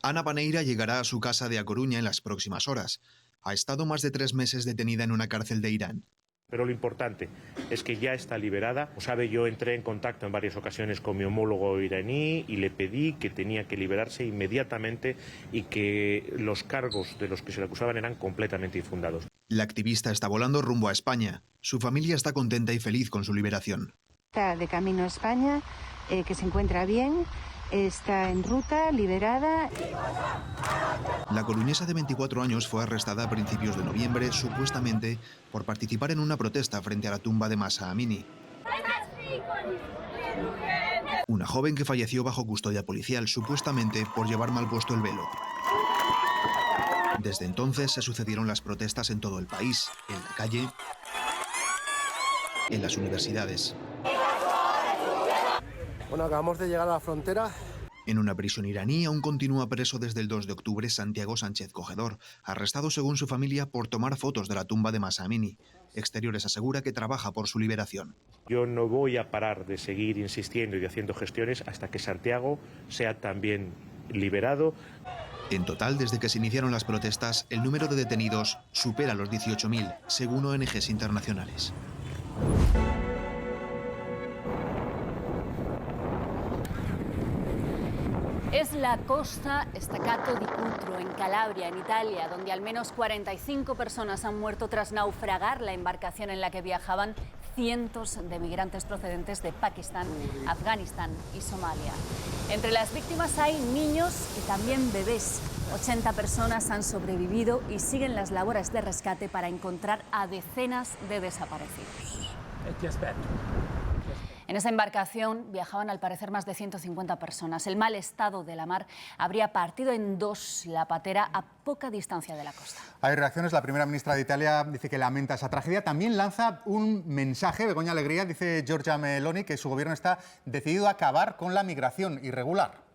Ana Paneira llegará a su casa de A Coruña en las próximas horas. Ha estado más de 3 meses detenida en una cárcel de Irán. Pero lo importante es que ya está liberada. Como sabe, yo entré en contacto en varias ocasiones con mi homólogo iraní y le pedí que tenía que liberarse inmediatamente y que los cargos de los que se le acusaban eran completamente infundados. La activista está volando rumbo a España. Su familia está contenta y feliz con su liberación. Está de camino a España, que se encuentra bien, está en ruta, liberada. La coruñesa de 24 años fue arrestada a principios de noviembre, supuestamente por participar en una protesta frente a la tumba de Mahsa Amini, una joven que falleció bajo custodia policial, supuestamente por llevar mal puesto el velo. Desde entonces se sucedieron las protestas en todo el país, en la calle, en las universidades. Bueno, acabamos de llegar a la frontera. En una prisión iraní aún continúa preso desde el 2 de octubre Santiago Sánchez Cogedor, arrestado según su familia por tomar fotos de la tumba de Mahsa Amini. Exteriores asegura que trabaja por su liberación. Yo no voy a parar de seguir insistiendo y haciendo gestiones hasta que Santiago sea también liberado. En total, desde que se iniciaron las protestas, el número de detenidos supera los 18.000, según ONGs internacionales. Es la costa Staccato di Cutro, en Calabria, en Italia, donde al menos 45 personas han muerto tras naufragar la embarcación en la que viajaban cientos de migrantes procedentes de Pakistán, Afganistán y Somalia. Entre las víctimas hay niños y también bebés. 80 personas han sobrevivido y siguen las labores de rescate para encontrar a decenas de desaparecidos. En esa embarcación viajaban al parecer más de 150 personas. El mal estado de la mar habría partido en dos la patera a poca distancia de la costa. Hay reacciones. La primera ministra de Italia dice que lamenta esa tragedia. También lanza un mensaje, Begoña Alegría, dice Giorgia Meloni, que su gobierno está decidido a acabar con la migración irregular.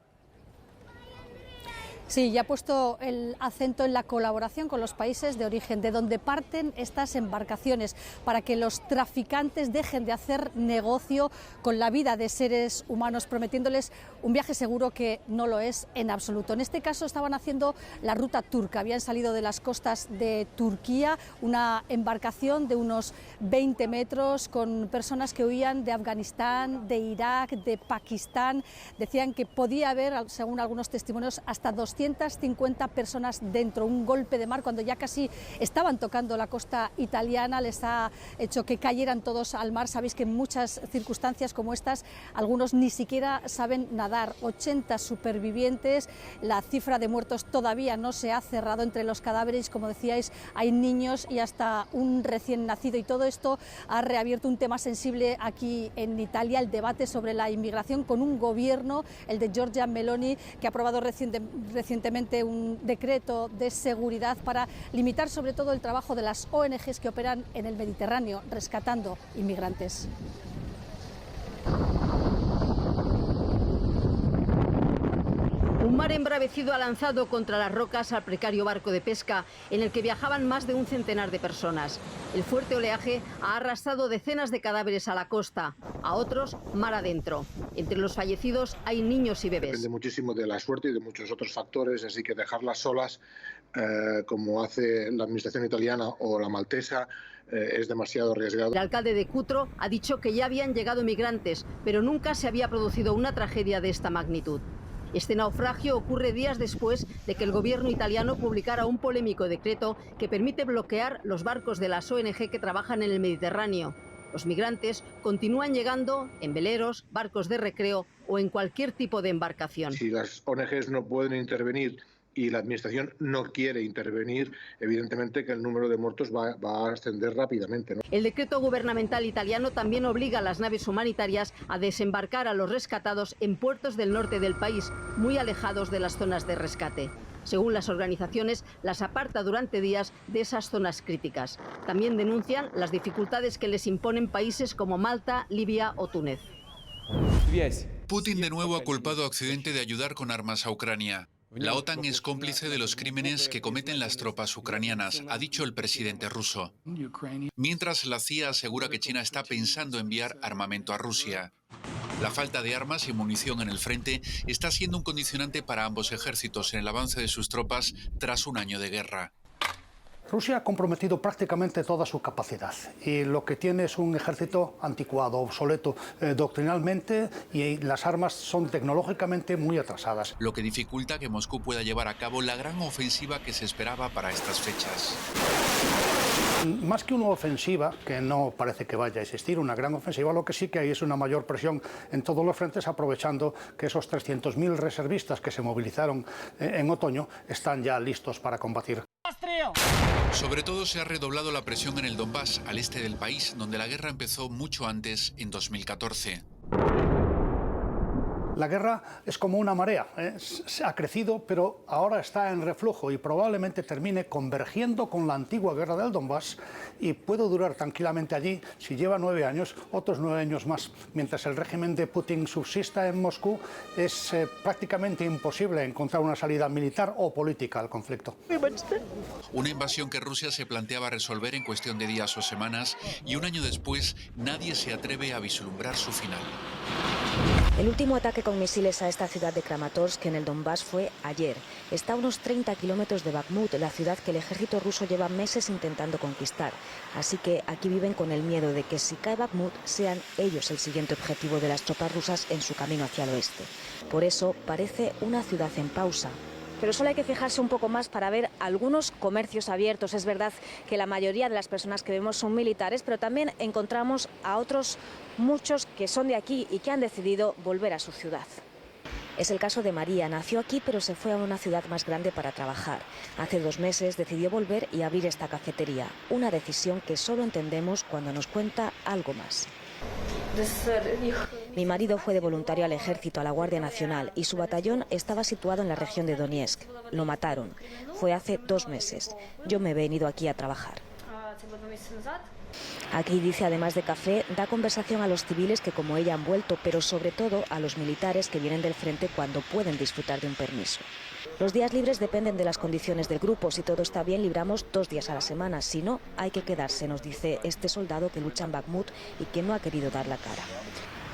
Sí, ya ha puesto el acento en la colaboración con los países de origen, de donde parten estas embarcaciones, para que los traficantes dejen de hacer negocio con la vida de seres humanos, prometiéndoles un viaje seguro que no lo es en absoluto. En este caso estaban haciendo la ruta turca, habían salido de las costas de Turquía, una embarcación de unos 20 metros con personas que huían de Afganistán, de Irak, de Pakistán. Decían que podía haber, según algunos testimonios, hasta 250 personas dentro. Un golpe de mar cuando ya casi estaban tocando la costa italiana les ha hecho que cayeran todos al mar. Sabéis que en muchas circunstancias como estas algunos ni siquiera saben nadar. 80 supervivientes, la cifra de muertos todavía no se ha cerrado. Entre los cadáveres, como decíais, hay niños y hasta un recién nacido, y todo esto ha reabierto un tema sensible aquí en Italia, el debate sobre la inmigración, con un gobierno, el de Giorgia Meloni, que ha aprobado recientemente un decreto de seguridad para limitar sobre todo el trabajo de las ONGs que operan en el Mediterráneo rescatando inmigrantes. Un mar embravecido ha lanzado contra las rocas al precario barco de pesca en el que viajaban más de un centenar de personas. El fuerte oleaje ha arrastrado decenas de cadáveres a la costa, a otros mar adentro. Entre los fallecidos hay niños y bebés. Depende muchísimo de la suerte y de muchos otros factores, así que dejarlas solas, como hace la administración italiana o la maltesa, es demasiado arriesgado. El alcalde de Cutro ha dicho que ya habían llegado migrantes, pero nunca se había producido una tragedia de esta magnitud. Este naufragio ocurre días después de que el gobierno italiano publicara un polémico decreto que permite bloquear los barcos de las ONG que trabajan en el Mediterráneo. Los migrantes continúan llegando en veleros, barcos de recreo o en cualquier tipo de embarcación. Si las ONGs no pueden intervenir y la administración no quiere intervenir, evidentemente que el número de muertos va a ascender rápidamente, ¿no? El decreto gubernamental italiano también obliga a las naves humanitarias a desembarcar a los rescatados en puertos del norte del país, muy alejados de las zonas de rescate. Según las organizaciones, las aparta durante días de esas zonas críticas. También denuncian las dificultades que les imponen países como Malta, Libia o Túnez. Putin de nuevo ha culpado a Occidente de ayudar con armas a Ucrania. La OTAN es cómplice de los crímenes que cometen las tropas ucranianas, ha dicho el presidente ruso. Mientras la CIA asegura que China está pensando enviar armamento a Rusia. La falta de armas y munición en el frente está siendo un condicionante para ambos ejércitos en el avance de sus tropas tras un año de guerra. Rusia ha comprometido prácticamente toda su capacidad y lo que tiene es un ejército anticuado, obsoleto doctrinalmente, y las armas son tecnológicamente muy atrasadas. Lo que dificulta que Moscú pueda llevar a cabo la gran ofensiva que se esperaba para estas fechas. Más que una ofensiva, que no parece que vaya a existir una gran ofensiva, lo que sí que hay es una mayor presión en todos los frentes, aprovechando que esos 300.000 reservistas que se movilizaron en otoño están ya listos para combatir. Sobre todo se ha redoblado la presión en el Donbass, al este del país, donde la guerra empezó mucho antes, en 2014. La guerra es como una marea, ha crecido, pero ahora está en reflujo y probablemente termine convergiendo con la antigua guerra del Donbass y puede durar tranquilamente allí, si lleva 9 años, otros 9 años más. Mientras el régimen de Putin subsista en Moscú, es prácticamente imposible encontrar una salida militar o política al conflicto. Una invasión que Rusia se planteaba resolver en cuestión de días o semanas, y un año después nadie se atreve a vislumbrar su final. El último ataque con misiles a esta ciudad de Kramatorsk en el Donbass fue ayer. Está a unos 30 kilómetros de Bakhmut, la ciudad que el ejército ruso lleva meses intentando conquistar. Así que aquí viven con el miedo de que si cae Bakhmut sean ellos el siguiente objetivo de las tropas rusas en su camino hacia el oeste. Por eso parece una ciudad en pausa. Pero solo hay que fijarse un poco más para ver algunos comercios abiertos. Es verdad que la mayoría de las personas que vemos son militares, pero también encontramos a otros muchos que son de aquí y que han decidido volver a su ciudad. Es el caso de María. Nació aquí, pero se fue a una ciudad más grande para trabajar. Hace 2 meses decidió volver y abrir esta cafetería. Una decisión que solo entendemos cuando nos cuenta algo más. Mi marido fue de voluntario al ejército, a la Guardia Nacional, y su batallón estaba situado en la región de Donetsk. Lo mataron. Fue hace 2 meses. Yo me he venido aquí a trabajar. Aquí, dice, además de café, da conversación a los civiles que como ella han vuelto, pero sobre todo a los militares que vienen del frente cuando pueden disfrutar de un permiso. Los días libres dependen de las condiciones del grupo. Si todo está bien, libramos 2 días a la semana. Si no, hay que quedarse, nos dice este soldado que lucha en Bakhmut y que no ha querido dar la cara.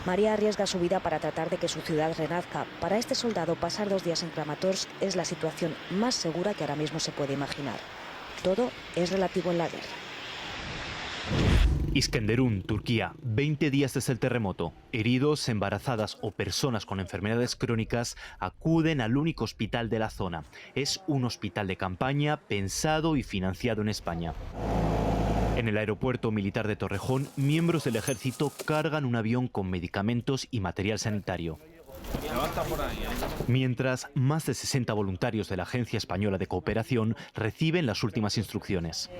María arriesga su vida para tratar de que su ciudad renazca. Para este soldado, pasar 2 días en Kramatorsk es la situación más segura que ahora mismo se puede imaginar. Todo es relativo en la guerra. Iskenderun, Turquía, 20 días desde el terremoto. Heridos, embarazadas o personas con enfermedades crónicas acuden al único hospital de la zona. Es un hospital de campaña pensado y financiado en España. En el aeropuerto militar de Torrejón, miembros del ejército cargan un avión con medicamentos y material sanitario. Mientras, más de 60 voluntarios de la Agencia Española de Cooperación reciben las últimas instrucciones.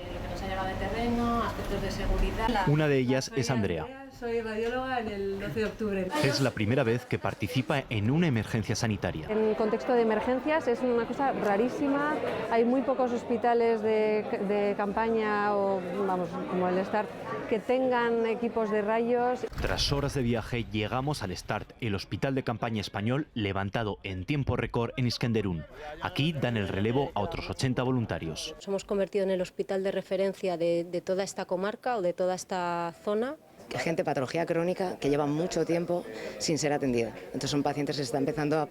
Una de ellas es Andrea. Soy radióloga en el 12 de octubre. Es la primera vez que participa en una emergencia sanitaria. En contexto de emergencias es una cosa rarísima. Hay muy pocos hospitales de campaña o, vamos, como el START, que tengan equipos de rayos. Tras horas de viaje llegamos al START, el hospital de campaña español levantado en tiempo récord en Iskenderun. Aquí dan el relevo a otros 80 voluntarios. Nos hemos convertido en el hospital de referencia de toda esta comarca o de toda esta zona. Gente patología crónica que lleva mucho tiempo sin ser atendida. Entonces son pacientes que se está empezando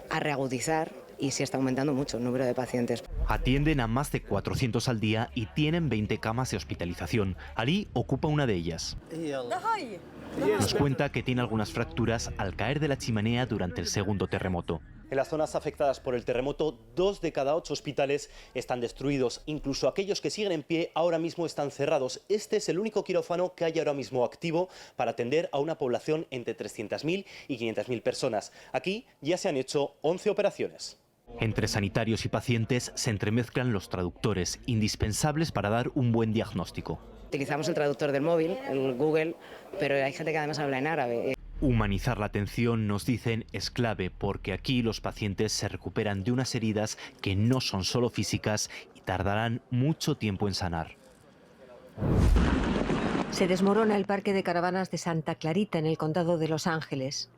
a reagudizar y se está aumentando mucho el número de pacientes. Atienden a más de 400 al día y tienen 20 camas de hospitalización. Ali ocupa una de ellas. Nos cuenta que tiene algunas fracturas al caer de la chimenea durante el segundo terremoto. En las zonas afectadas por el terremoto, 2 de cada 8 hospitales están destruidos. Incluso aquellos que siguen en pie ahora mismo están cerrados. Este es el único quirófano que hay ahora mismo activo para atender a una población entre 300.000 y 500.000 personas. Aquí ya se han hecho 11 operaciones. Entre sanitarios y pacientes se entremezclan los traductores, indispensables para dar un buen diagnóstico. Utilizamos el traductor del móvil, el Google, pero hay gente que además habla en árabe. Humanizar la atención, nos dicen, es clave porque aquí los pacientes se recuperan de unas heridas que no son solo físicas y tardarán mucho tiempo en sanar. Se desmorona el parque de caravanas de Santa Clarita en el condado de Los Ángeles.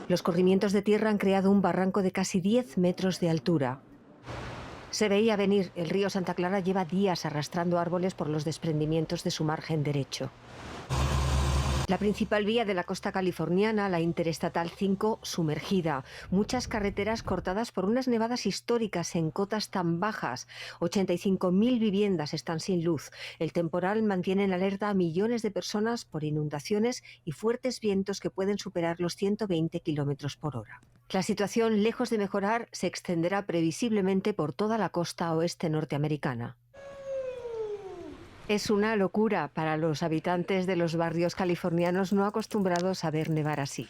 Los corrimientos de tierra han creado un barranco de casi 10 metros de altura. Se veía venir, el río Santa Clara lleva días arrastrando árboles por los desprendimientos de su margen derecho. La principal vía de la costa californiana, la Interestatal 5, sumergida. Muchas carreteras cortadas por unas nevadas históricas en cotas tan bajas. 85.000 viviendas están sin luz. El temporal mantiene en alerta a millones de personas por inundaciones y fuertes vientos que pueden superar los 120 kilómetros por hora. La situación, lejos de mejorar, se extenderá previsiblemente por toda la costa oeste norteamericana. Es una locura para los habitantes de los barrios californianos no acostumbrados a ver nevar así.